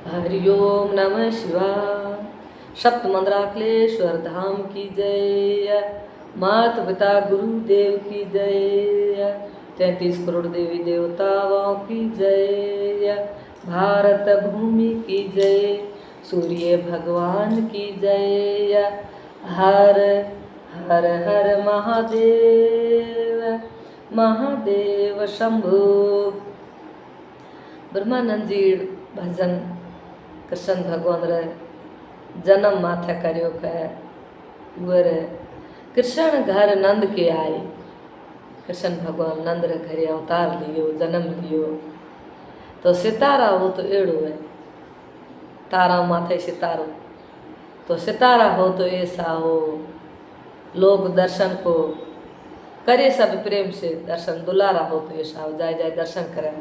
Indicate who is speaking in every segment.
Speaker 1: हरिओम नमः शिवाय। सप्तमंद्राकलेश्वर धाम की जय। माता पिता गुरुदेव की जय। 33 करोड़ देवी देवताओं की जय। भारत भूमि की जय। सूर्य भगवान की जय। हर हर हर महादेव महादेव शंभु। ब्रह्मानंद जी भजन कृष्ण भगवान रे जन्म माथे करियो है। वर कृष्ण घर नंद के आए। कृष्ण भगवान नंद रे घरे अवतार लियो, जन्म लियो। तो सितारा हो तो एड़ो है, तारा माथे सितारो। तो सितारा हो तो ऐसा हो, लोग दर्शन को करे सब प्रेम से दर्शन। दुलारा हो तो ऐसा हो, जाए जाए दर्शन करे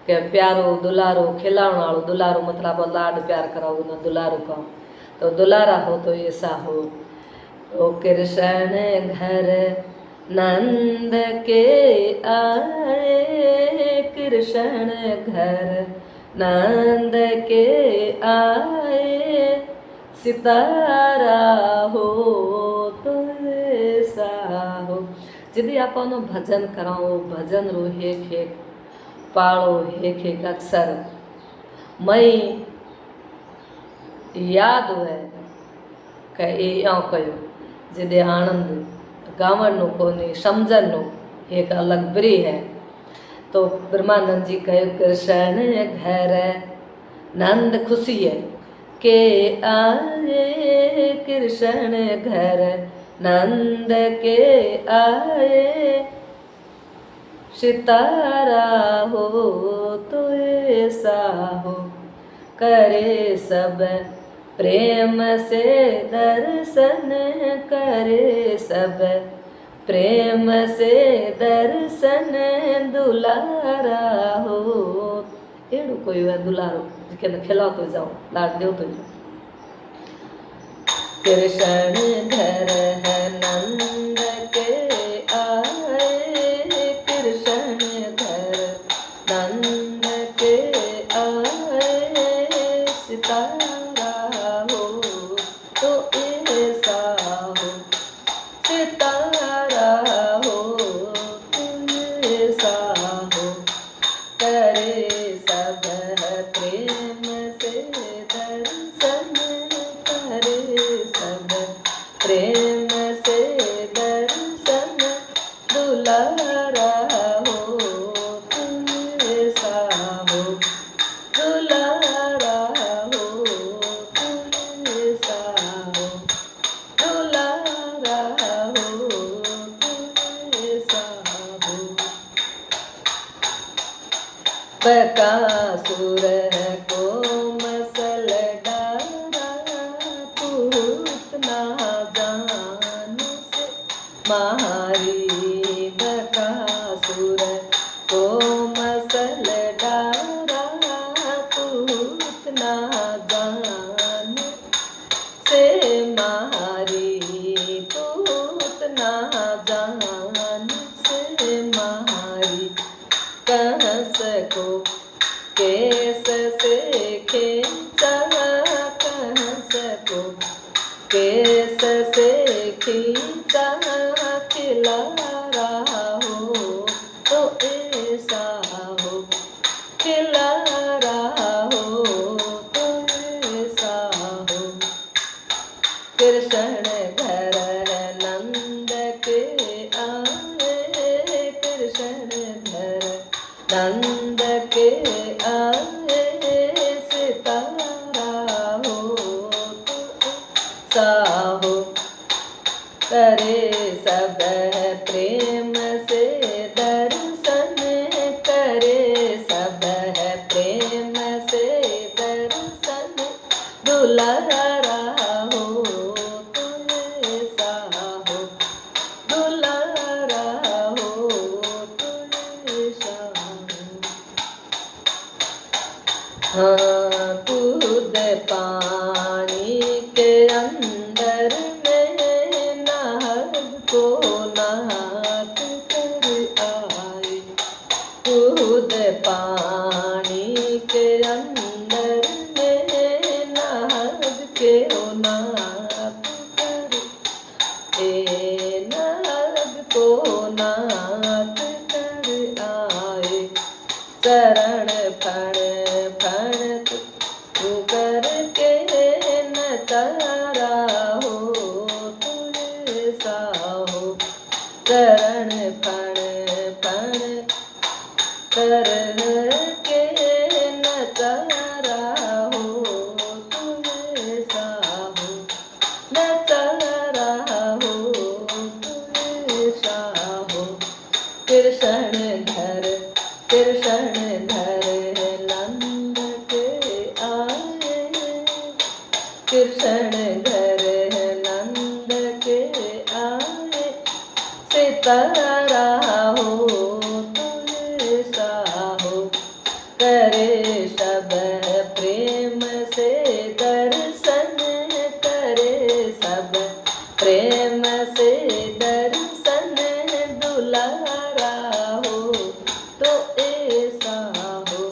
Speaker 1: के प्यारो दुलारो खिलाने वालो। दुलारो मतलब लाड प्यार कराओ ना दुलारो का। तो दुलारा हो तो ऐसा हो। ओ कृष्ण घर नंद के आए, कृष्ण घर नंद के आए। सितारा हो तो ऐसा हो। यदि आपनो भजन कराओ, भजन रो हेक हेक पाड़ो, हेक हेक अक्सर मई याद है कि यो कयो। जिदे आनंद गावन नो कोनी समझन नो एक अलग ब्री है। तो ब्रह्मानंद जी कहे कृष्ण घर नंद खुशी है के आए, कृष्ण घर नंद के आए। सितारा हो तो ऐसा हो, करे सब प्रेम से दर्शन, करे सब प्रेम से दर्शन। दुलारा हो एड़ो कोई है दुलारो जिके खिलाओ तो जाओ, लाड दो तो जाओ। कृष्ण घर है नंद के आए, कृष्ण घर नंद के आए। सितारा हो तो ऐसा हो, सितारा हो तो ऐसा हो। करे सब प्रेम से दर्शन, करे सब प्रेम से दर्शन। दुलारा हो तुम ऐसा हो, दुलारा हो तुम ऐसा हो, दुलारा हो तुम ऐसा हो। बकासुर को मसल डारा, पूत ना जान से मारी। बकासुर को मसल डारा, पूत ना जान से मारी। पूत ना जान से मारी। कंस को केस से खींचा, कंस को केस से खींचा। खिलारा हो तो ऐसा हो, खिलारा हो तो ऐसा हो। कृष्ण घर नंद के आए, कृष्ण घर नंद के आए। सितारा हो तो ऐसा हो, करे सब प्रेम से दर्शन, करे सब प्रेम से दर्शन। दुलारा हो तो ऐसा हो, दुलारा हो तो ऐसा हो। हाँ कूद पानी के अंदर में नाग को नाक कर आए। कूद पानी के अंदर में नाथ करे, ए नाग को नाथ कर आए। चरण फण फण तू करके नचारा हो तुझे साहो। चरण फण फण कर के नचारा हो तुझे साहो। नचारा हो तुझे साहो। कृष्ण घर नंद के आए। कृष्ण घर नंद के आए। सितारा हो तुझे साहो। करे सब प्रेम से दर्शन, करे सब प्रेम से दर्शन। दुलारा हो तो ऐसा हो,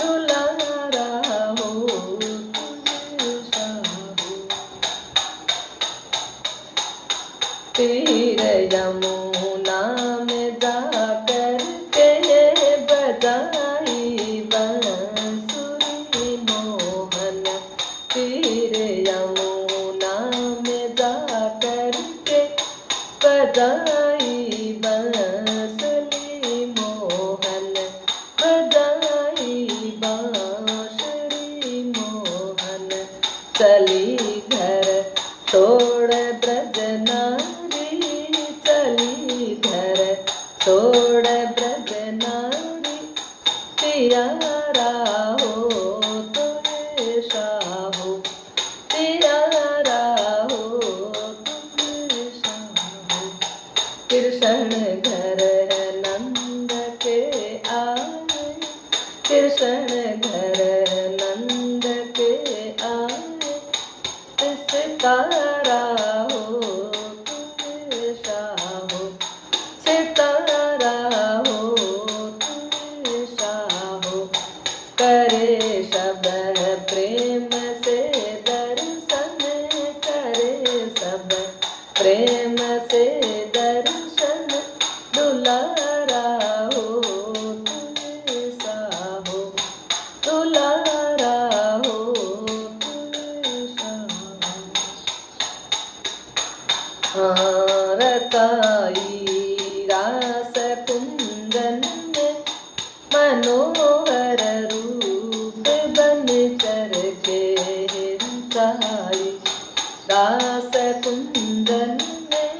Speaker 1: दुलारा हो तुझे साहो। तीर यमुना में जाकर के बजाई बांसुरी मोहन। तीर यमुना में जाकर के बजाई बांसुरी मोहन। बजाई बांसुरी मोहन। चली घर छोड़ ब्रज नारी, चली घर छोड़ ब्रज नारी। तियारा हो तुझे साहो। तियारा हो तुझे साहो। कृष्ण घर नंद के आए। कृष्ण घर नंद के आए। सितारा हो तुझे साहो। सितारा हो तुझे साहो। करे सब प्रेम से दर्शन, करे सब प्रेम से दर्शन। दुलारा हो तुझे साहो। दुलारा हो तुझे साहो। रताई रास कुंदन में मनोहर रूप बन चर के रताई। रास कुंदन में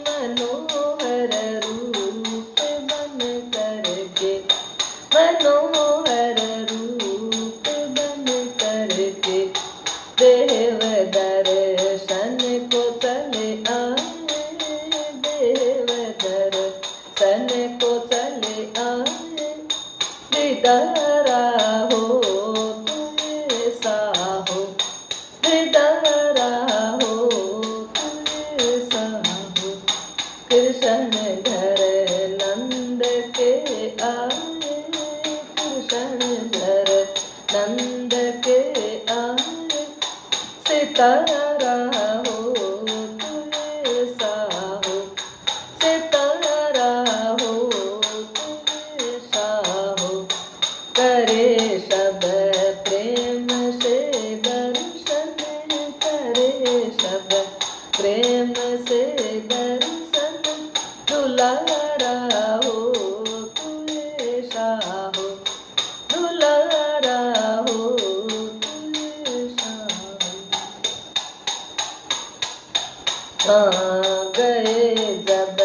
Speaker 1: मनोहर रूप बन कर के, मनोहर रूप बन कर के। देव दर्शन को चले आए। देव दर्शन को चले आए। दीदारा हो तुझे साहो। दीदारा हो तुझे साहो। कृष्ण घर नंद के आए। कृष्ण घर नंद के आए। सितारा हो तुझे साहो। सितारा हो तुझे साहो। करे सब प्रेम से दर्शन, करे सब प्रेम से दर्शन। दुलारा हो तुझे साहो। दुलारा हो तुझे साहो। गए जब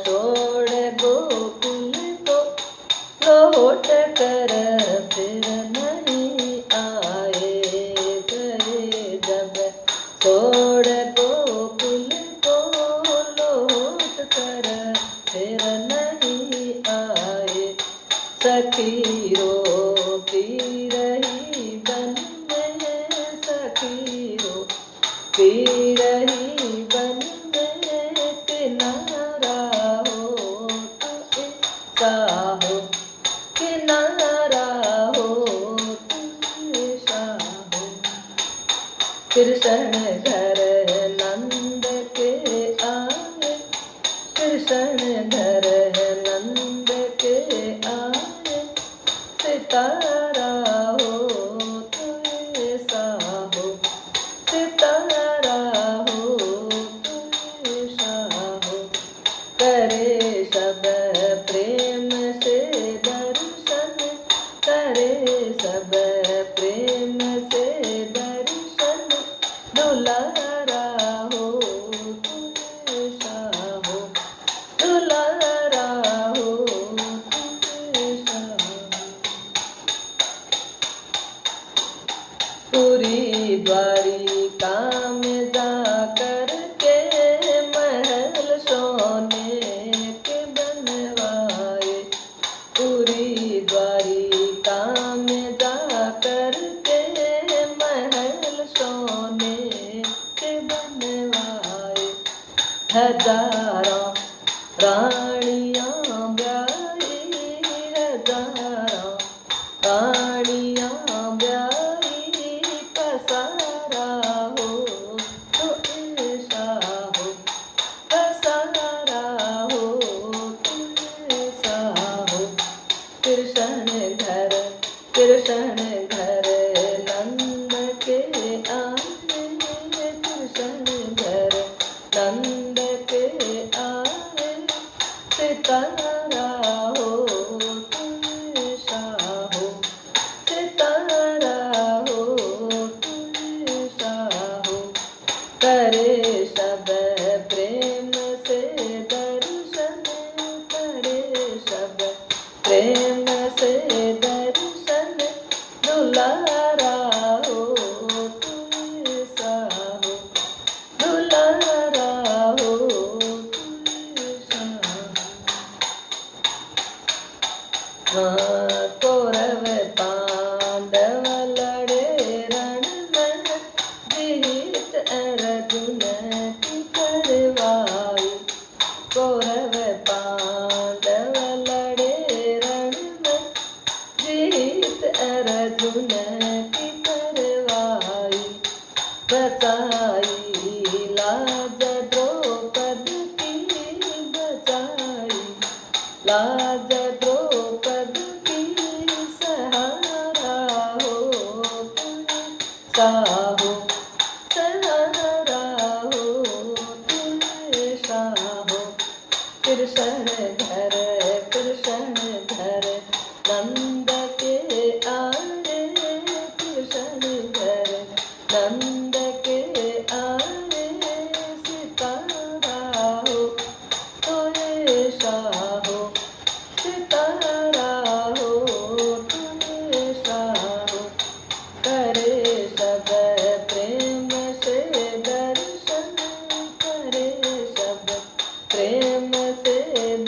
Speaker 1: छोड़ गोकुल को, लौट कर फिर नहीं आए। गए जब छोड़ गोकुल को, लौट कर फिर नहीं आए। सखी रोती रही बन में, सखी रोती रही बन में। किनारा हो तुझे साहो। किनारा हो तुझे साहो। कृष्ण घर नंद के आए, कृष्ण घर नंद के आए, सितारा हो तू ऐसा हो, सितारा हो तू ऐसा हो, करे सब प्रेम से दर्शन, करे सब प्रेम से दर्शन, दुलारा हो तू ऐसा हो, दुलारा हो तू ऐसा हो। पूरी द्वारिका में जाकर के महल सोने के बनवाए, पूरी द्वारिका में जाकर के महल सोने के बनवाए, हजारों रानियां ब्याही, हजारों रानियां ब्याही, पसारा हो तो ऐसा हो, पसारा हो तो ऐसा हो, कृष्ण घर, कृष्ण घर नंद के आए, कृष्ण घर नंद के आए, सितारा हो तू ऐसा हो, सितारा हो तू ऐसा हो, करे सब प्रेम से दर्शन, करे सब प्रेम से दर्शन, दुलारा हो तू ऐसा हो, दुलारा हो तू ऐसा हो। हाँ, कौरव पांडव लड़े रण में, जीत अर्जुन की करवाई, कौरव पांडव लड़े रण में, जीत अर्जुन की करवाई, बचाई लाज द्रौपदी की, बचाई लाज द्रौपदी की, सहारा हो तू साहो, सहारा हो तू ऐसा हो, कृष्ण घर, कृष्ण घर नंद के आए, कृष्ण घर नंद के आए, सितारा हो तो ऐसा हो, सितारा हो तो ऐसा हो, करे सब प्रेम से दर्शन, करे सब प्रेम से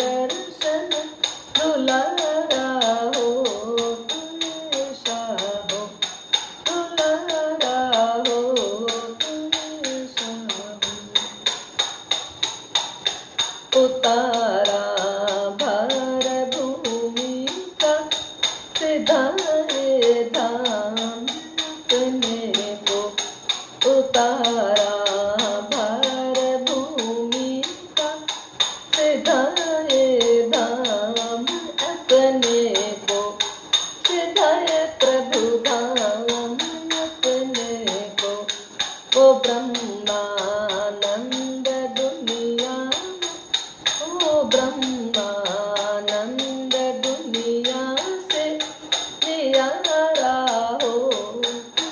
Speaker 1: दर्शन, दुलारा हो तू ऐसा हो, दुलारा हो तू ऐसा हो। उतारा भार भूमि का, सिधारे धाम अपने को, उतारा भार भूमि का, सिधारे धाम अपने को, सिधाए प्रभु धाम अपने को, ओ ब्रह्मानंद दुनिया, ओ ब्रह्मानंद दुनिया से नियारा हो तू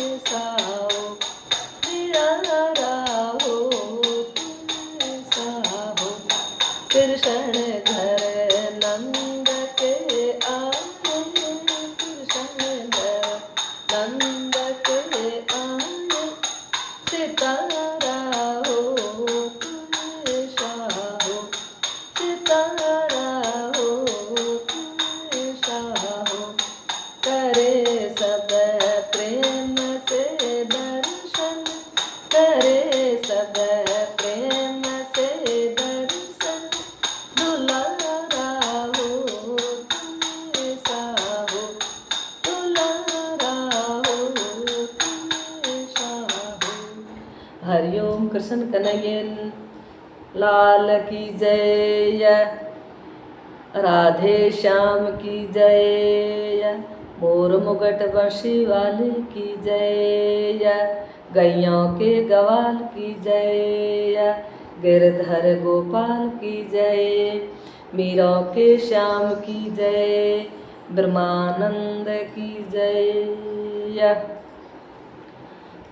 Speaker 1: ऐसा हो, नियारा हो तू ऐसा हो, कृष्ण घर नंद के आए, कृष्ण घर नंद के आए, सितारा हो तू ऐसा हो, सितारा हो तू ऐसा हो, करे सब प्रेम से दर्शन, करे सब प्रेम से दर्शन, दुलारा हो तू ऐसा हो, दुलारा हो हरिओम कृष्ण कन्हैया लाल की जय। राधे श्याम की जय। मोर मुगट बंशी वाले की जय। गैयों के गवाल की जय। गिरधर गोपाल की जय। मीरों के श्याम की जय। ब्रह्मानंद की जय।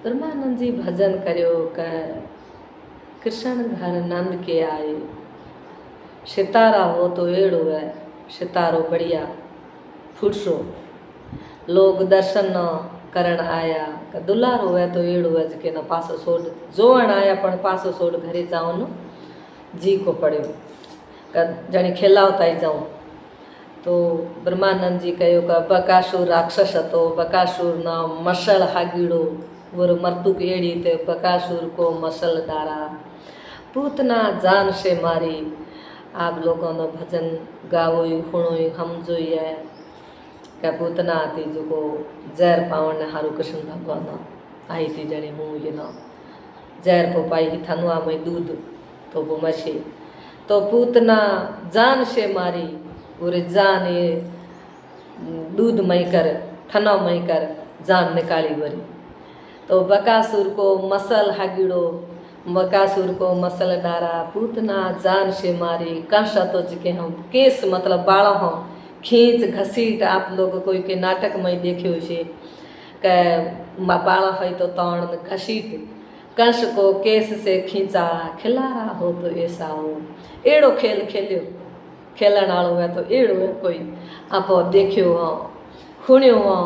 Speaker 1: ब्रह्मानंद जी भजन करो कर कृष्ण घर नंद के आए। सितारा हो तो एड़ो है, सितारो बढ़िया फुटसो। लोग दर्शन न करण आया का दुलारो है तो एड़ो है जके न पासो सोड जोण आया पण पासो सोड घरे जाऊन जी को पड़ो का जणी खेलावता जाऊं। तो ब्रह्मानंद जी कहो का बकासुर राक्षस तो बकासुर न मसल हागीड़ो वो मरतुक एड़ी ते बकासुर को मसल डारा पूतना जान से मारी। आप लोगों ने भजन गावो सुनो हम जो है क्या पूतना आती जो को जहर पावन ने हारू कृष्ण भगवान आई थी जड़ी मुँह ये न जहर को पाई ही थनुआ में दूध तो वो मछी तो पूतना जान से मारी पूरे जान ये दूध मई कर थना मई कर जान निकाली वरी। तो बकासुर को मसल हागिड़ो बकासुर को मसल डारा पूतना जान से मारी। कंसा तो जिके हम केस मतलब बाड़ा हो खींच घसीट आप लोग कोई के नाटक में देखे से बाड़ा है तो तौण घसीट कंस को केस से खींचा खिलारा हो तो ऐसा हो। एड़ो खेल खेलियो खेलन आलो है तो एड़ो है कोई आप देखियो हो सुनियो हो।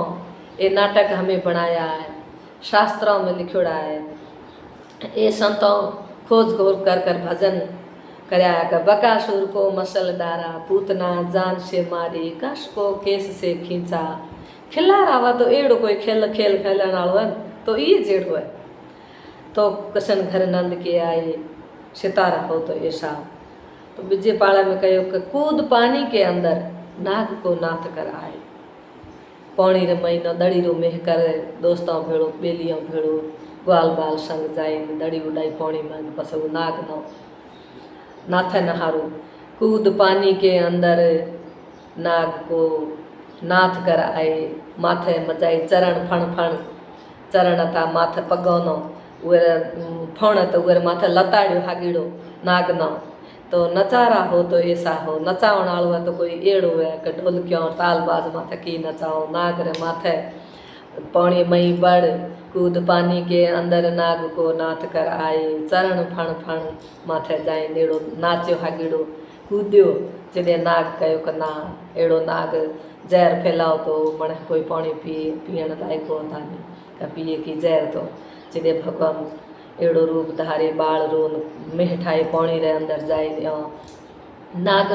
Speaker 1: ये नाटक हमें बनाया है शास्त्रों में लिखोड़ा है। ये संतों खोज खोज कर कर भजन कराया कर बकासुर को मसल डारा पूतना जान से मारी कश को केस से खींचा खिला रहा तो एड़ो कोई खेल खेल खेलन आलो है तो ये जेड़ो है। तो कृष्ण घर नंद के आए सितारा हो तो ऐसा। तो विजय पाड़ा में कहो कि कूद पानी के अंदर नाग को नाथ कर आए। पानी रे महीना दड़ी रो मेह कर दोस्तों भेड़ो बेलियों भेड़ो ग्वाल बाल संग जाए दड़ी उड़ाई पानी में बस वो नाग न नाथे नहारो कूद पानी के अंदर नाग को नाथ कर आए। माथे मचाई चरण फण फण चरण था माथे पगोनो उरे फण तो उरे माथे लताड़ियो हागीड़ो नाग न। तो नचारा हो तो ऐसा हो नचावण आलो है तो कोई एड़ो है कि ढोलकियों ताल बाज माथे की नचाओ नाग रे माथे पानी मई बड़ कूद पानी के अंदर नाग को नाथ कर आए। चरण फण फण माथे जाए नेड़ो नाच्यो हागीड़ो कूद्यो जिने नाग कहो कि ना एड़ो नाग जहर फैलाओ तो मणे कोई पानी पीण लायक होता नहीं का पिए की जहर तो जिने भगवान एड़ो रूप धारे बाल रो मेह ठाए पानी रे अंदर जाए नाग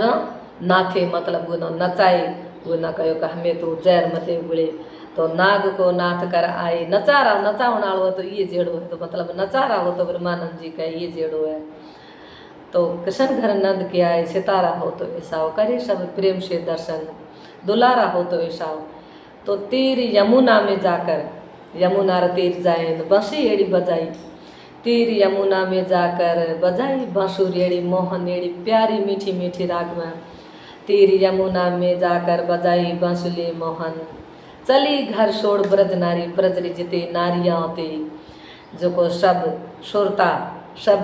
Speaker 1: नाथे मतलब वो नचाए वो न कहो कि हमें तो जहर मते उगड़े। तो नाग को नाथ कर आए नचारा नचावण आलो तो ये जेड़ो है तो मतलब नचारा हो तो ब्रह्मानंद जी का ये जेड़ो है। तो कृष्ण घर नंद के आए सितारा हो तो ऐसा हो करे सब प्रेम से दर्शन दुलारा हो तो ऐसा हो। तो तीर यमुना में जाकर यमुना रे तीर जाए बंसी एड़ी बजाई तीर यमुना में जाकर बजाई बांसुरी एड़ी मोहन एड़ी प्यारी मीठी मीठी राग में तीर यमुना में जाकर बजाई बांसुली मोहन। चली घर छोड़ ब्रज नारी ब्रजरी जिते नारियाँ होती जो को सब सुरता सब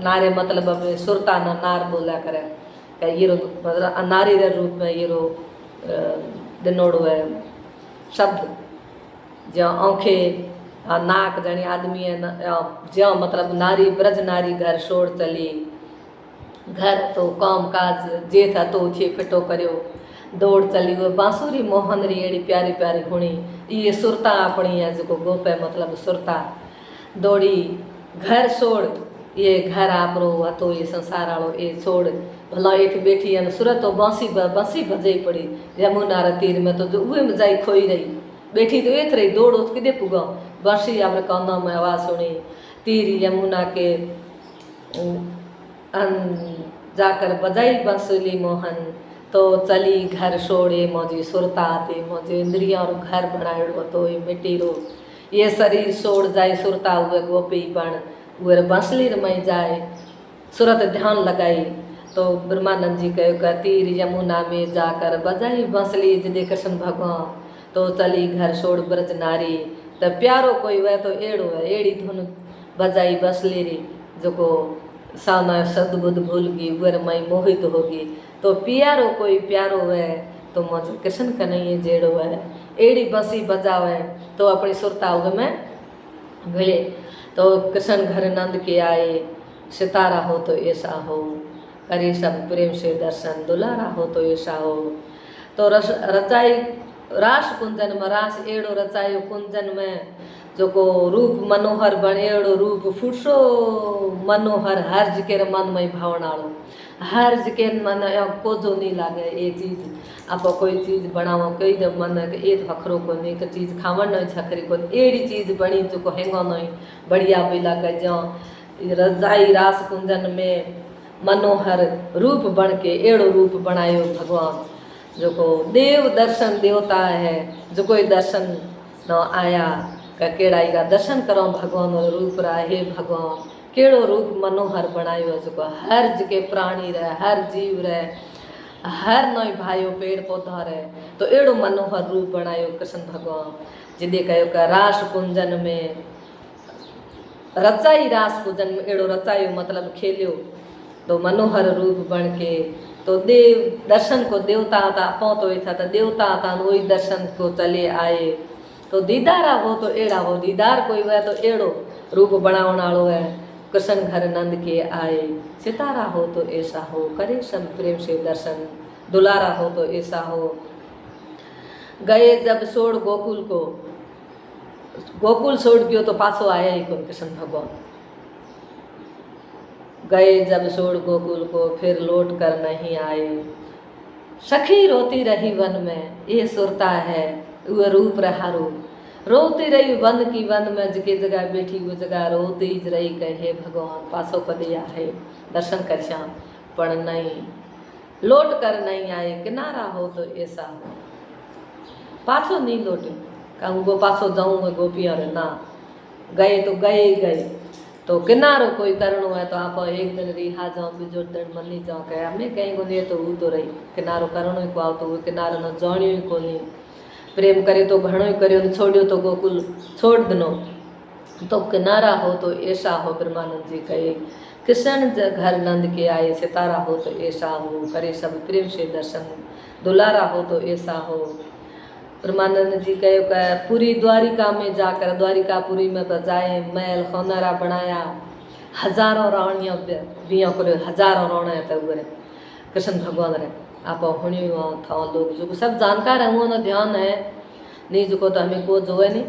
Speaker 1: नारे मतलब अब सुरता न नार बोला करे ये रो मतलब नारी रे रूप में ये रो दिनोड़ो है शब्द जो आँखें नाक जणी आदमी है ज्यो मतलब नारी ब्रज नारी घर छोड़ चली घर तो काम काज जे था तो थे फिटो करियो दौड़ चली वो बांसुरी मोहन री एड़ी प्यारी प्यारी हुणी ये सुरता अपनी है जो गोपे मतलब सुरता दौड़ी घर छोड़ ये घर आप रो हतो ये संसार आलो ये छोड़ भला एक बैठी है सूरत तो बांसी बजाई पड़ी यमुना रे तीर में तो जो उहे में जाई खोई रही बैठी तो एत रही दौड़ो तो किदे पुगा बांसी आपने कानों में आवाज़ सुनी तीर यमुना के जाकर बजाई बांसुली मोहन। तो चली घर छोड़े मौजी सुरता आते मौजी इंद्रिया और घर बनाए तो मिट्टी रो ये शरीर छोड़ जाए सुरता हुए गोपी बन उहे बांसुरी रमाई जाए सूरत ध्यान लगाई। तो ब्रह्मानंद जी कहो का तीर यमुना में जाकर बजाई बांसुरी जदे कृष्ण भगवान तो चली घर छोड़ ब्रज नारी। त प्यारो कोई वह तो एड़ो है एड़ी धुन बजाई बांसुरी री जो को साना सदबुद भूल गई वर मई मोहित होगी। तो प्यारो कोई प्यारो है तो मुझे कृष्ण कन्हैया जेड़ो है एड़ी बंसी बजावे तो अपनी सुरता उग में भिड़े। तो कृष्ण घर नंद के आए सितारा हो तो ऐसा हो करे सब प्रेम से दर्शन दुलारा हो तो ऐसा हो। तो रचाई रास कुंजन में रास एड़ो रचायो कुंजन में जो को रूप मनोहर बणेड़ो रूप फुटसो मनोहर हर्ज के मन में भावनाड़ो हर्ज के मन को जो नहीं लागे ये चीज़ आप कोई चीज़ बनाओ कई मन ये हखरो को नहीं एक चीज़ खावन नहीं छखरी को एड़ी चीज़ बनी जो को हेंगो नहीं बढ़िया भी लागे जो रजाई रास कुंजन में मनोहर रूप बन के एड़ो रूप बनायो भगवान जो को देव दर्शन देवता है जो कोई दर्शन न आया का केड़ाई का दर्शन करो भगवान और रूप रहा हे भगवान केड़ो रूप मनोहर बनायो जो को हर जगह प्राणी रहे हर जीव रहे हर नई भाइयों पेड़ पौधा रहे तो एड़ो मनोहर रूप बनायो कृष्ण भगवान जिदे कहो का रास कुंजन में रचाई रास कुंजन में एड़ो रचायो मतलब खेलियो तो मनोहर रूप बन के तो देव दर्शन को देवता था पहुँचो था तो देवता था वही दर्शन को चले आए। तो दीदारा हो तो एड़ा हो दीदार कोई वह तो एड़ो रूप बनावन वालो है कृष्ण घर नंद के आए। सितारा हो तो ऐसा हो करे सब प्रेम से दर्शन दुलारा हो तो ऐसा हो। गए जब छोड़ गोकुल को गोकुल छोड़ गयो तो पाछो आया ही कौन कृष्ण भगवान गए जब छोड़ गोकुल को फिर लौट कर नहीं आए। सखी रोती रही वन में ये सुरता है वह रूप रहा रूप रोती रही वन की वन में जगह जगह बैठी वो जगह रोती ज रही कहे भगवान पासो पदिया है दर्शन कर श्याम पर नहीं लौट कर नहीं आए। किनारा हो तो ऐसा हो पाछो नहीं लौटे कहूँ गो पाछो जाऊँ गोपियाँ रे ना गए तो गए ही गए। तो किनारो कोई करणो है तो आप एक दिन रिहा जाओ बीजो दिन मनी जाओ कहे हमें कहीं को नहीं तो वो तो रही किनारो करणो ही को आओ तो वो किनारो न जानियो ही को नहीं प्रेम करे तो घणो ही करियो छोड़ियो तो गोकुल छोड़ दनो। तो किनारा हो तो ऐसा हो ब्रह्मानंद जी कहे कृष्ण घर नंद के आए सितारा हो तो ऐसा हो करे सब प्रेम से दर्शन दुलारा हो तो ऐसा हो। ब्रह्मानंद जी कहे पूरी द्वारिका में जाकर द्वारिकापुरी में बजाए महल होनारा बनाया हजारों रानियाँ बिया को हजारों राणा तो कृष्ण भगवान रे आप हुणियो था लोग जो सब जानकार है वो ना ध्यान है नहीं जो को तो हमें को जो है नहीं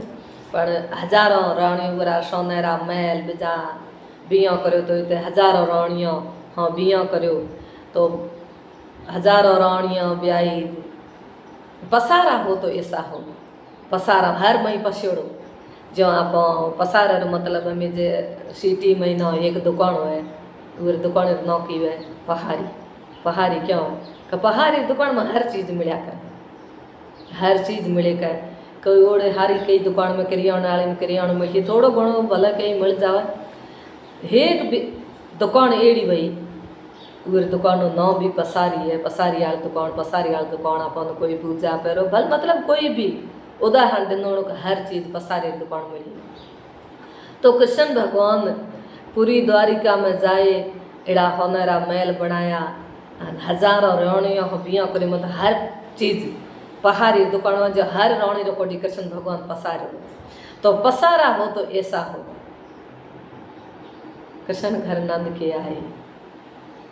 Speaker 1: पर हजारों रानियों बरा सोनेरा महल बिजा बिया करो तो इतने हजारों रानियाँ हाँ बिया करो तो हजारों रानियाँ ब्याही पसारा हो तो ऐसा हो पसारा हर मई पसेड़ो जो आप पसारा मतलब हमें जे सिटी में न एक दुकान है वो दुकान नौकी है पहाड़ी पहाड़ी क्यों कि पहाड़ी दुकान में हर चीज़ मिला कर हर चीज़ मिले कर कोई ओड़े हारी कई दुकान में करियाणा मिली थोड़ो घणो भले कहीं मिल जावे एक भी दुकान एड़ी भाई उर दुकान नाम भी पसारी है पसारी वाली दुकान अपन कोई पूजा पैरो भल मतलब कोई भी उदाहरण दिनों का हर चीज़ पसारी दुकान मिली। तो कृष्ण भगवान पूरी द्वारिका में जाए एड़ा होनारा महल बनाया हजारों रानियों बिया करे मतलब हर चीज़ पहाड़ी दुकान में जो हर रानी रोकोडी कृष्ण भगवान पसारे तो पसारा हो तो ऐसा हो कृष्ण घर नंद के आए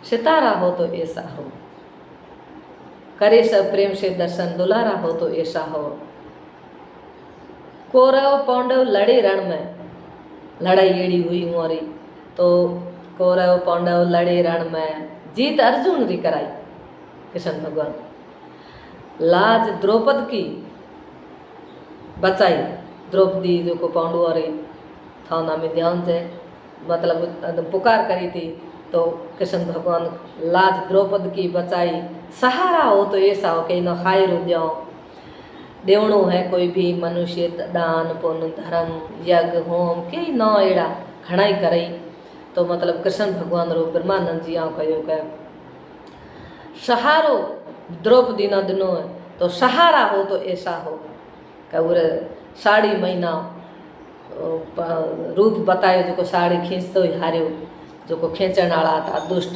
Speaker 1: सितारा हो तो ऐसा हो करे सब प्रेम से दर्शन दुलारा हो तो ऐसा हो। कौरव पांडव लड़े रण में लड़ाई एड़ी हुई मोरी तो कौरव पांडव लड़े रण में जीत अर्जुन री कराई कृष्ण भगवान लाज द्रौपद की बचाई द्रौपदी जो को पांडु रे थाना में ध्यान से मतलब पुकार करी थी तो कृष्ण भगवान लाज द्रौपद की बचाई। सहारा हो तो ऐसा हो कहीं न खाए रो देवणो है कोई भी मनुष्य दान पुण्य धर्म यज्ञ होम कई न एड़ा घणाई करई तो मतलब कृष्ण भगवान रो ब्रह्मानंद जी आओ कहो कह सहारो द्रौपदी न दिनो तो सहारा हो तो ऐसा हो कह साड़ी महीना रूप बतायो जो साड़ी खींचतो ही हारियो जो खींचण वाला था दुष्ट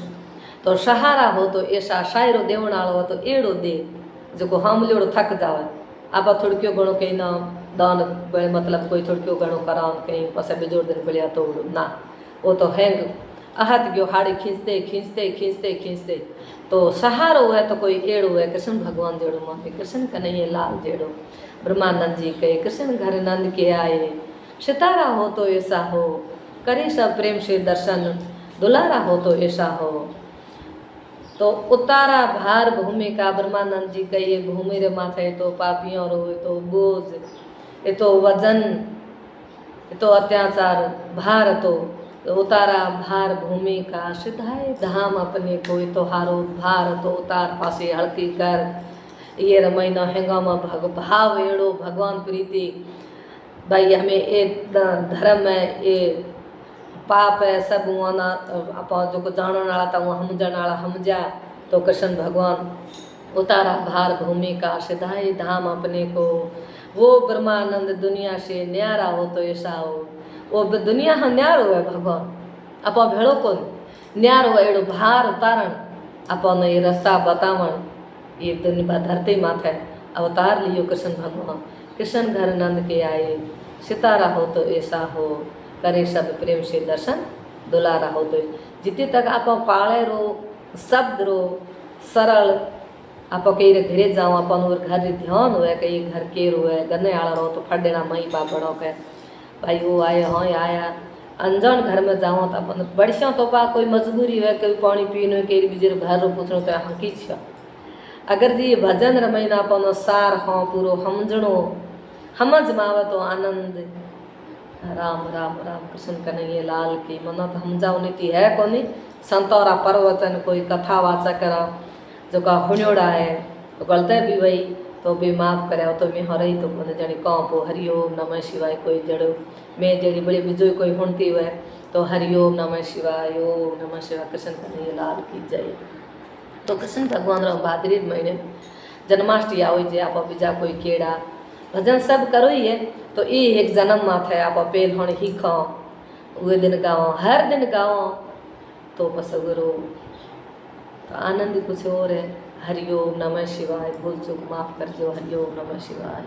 Speaker 1: तो सहारा हो तो ऐसा शायरो देवण वालो हो तो एड़ो दे जो हमलोड़ो थक जावे आप थोड़कियो घणो कहीं ना दान मतलब कोई थोड़कियो घणो कराओ कहीं पसे बेजोड़ दिन बढ़िया तो ना वो तो हैंग आहत गयो हाड़ी खींचते खींचते खींचते खींचते तो सहारो है तो कोई एड़ो है कृष्ण भगवान जेड़ो माँ कृष्ण कन्हैया लाल जेड़ो ब्रह्मानंद जी कहे कृष्ण घर नंद के आए सितारा हो तो ऐसा हो करे सब प्रेम से दर्शन दुलारा हो तो ऐसा हो तो उतारा भार भूमि का ब्रह्मानंद जी कहिए भूमि रे माथे तो पापियों रो तो बोझ ये तो वजन ये तो अत्याचार भार तो उतारा भार भूमि का सिधाए धाम अपने को तो हारो भार तो उतार पासे हल्की कर ये रमैना हेंगामा भग भाव एड़ो भगवान प्रीति भाई हमें ये धर्म है ये पाप है सब वहाँ आप जो जानने वाला था वहाँ समझण वाला समझा तो कृष्ण भगवान उतारा भार भूमि का सिधाए धाम अपने को वो ब्रह्मानंद दुनिया से न्यारा हो तो ऐसा हो वो दुनिया हाँ न्यारो है भगवान आप भेड़ो को न्यारो एड़ो भार उतारण अपन ये रास्ता बतावण ये दुनिया धरती माथे अवतार लियो कृष्ण भगवान कृष्ण घर नंद के आए सितारा हो तो ऐसा हो करे सब प्रेम से दर्शन दुलारा हो तो जितने तक आप पाले रो शब्द रो सरल आप कई घरे जाओ अपन और घर ध्यान हुए कई घर के रोए गन्ने आला रहो तो फटेना मई बाप बड़ो कह भाई वो आए हाँ आया अनजान घर में जाओ तो अपन बढ़िया तो पा कोई मजबूरी है कोई पानी पीनो कई बीजे घर रो पूछो तो हाँ की अगर जी भजन रमैना अपन सार हाँ पूरो समझणो समझ मावे तो आनंद राम राम राम कृष्ण कन्हैया लाल की मनो तो समझाओ नीति है कोनी संतौरा परवचन कोई कथा वाचक जो का हुणोड़ा है तो गलते भी वही तो भी माफ़ करे तो मैं हरई तो कोने जणी कौं पो हरिओम नमः शिवाय कोई जड़ो मैं जड़ी बड़ी बिजोई कोई हुणती हुए तो हरिओम नमः शिवाय ओम नमः शिवाय कृष्ण कन्हैया लाल की जय। तो कृष्ण भगवान रो भाद्री महीने जन्माष्टमी आओ जे आप बीजा कोई केड़ा भजन सब करो ही है तो ये एक जन्म माथे आप पेल हण ही खाओ वे दिन गाओ हर दिन गाओ तो बस गुरु तो आनंद कुछ और है। हरिओम नमः शिवाय भूल चूक माफ़ कर जो हरिओम नमः शिवाय।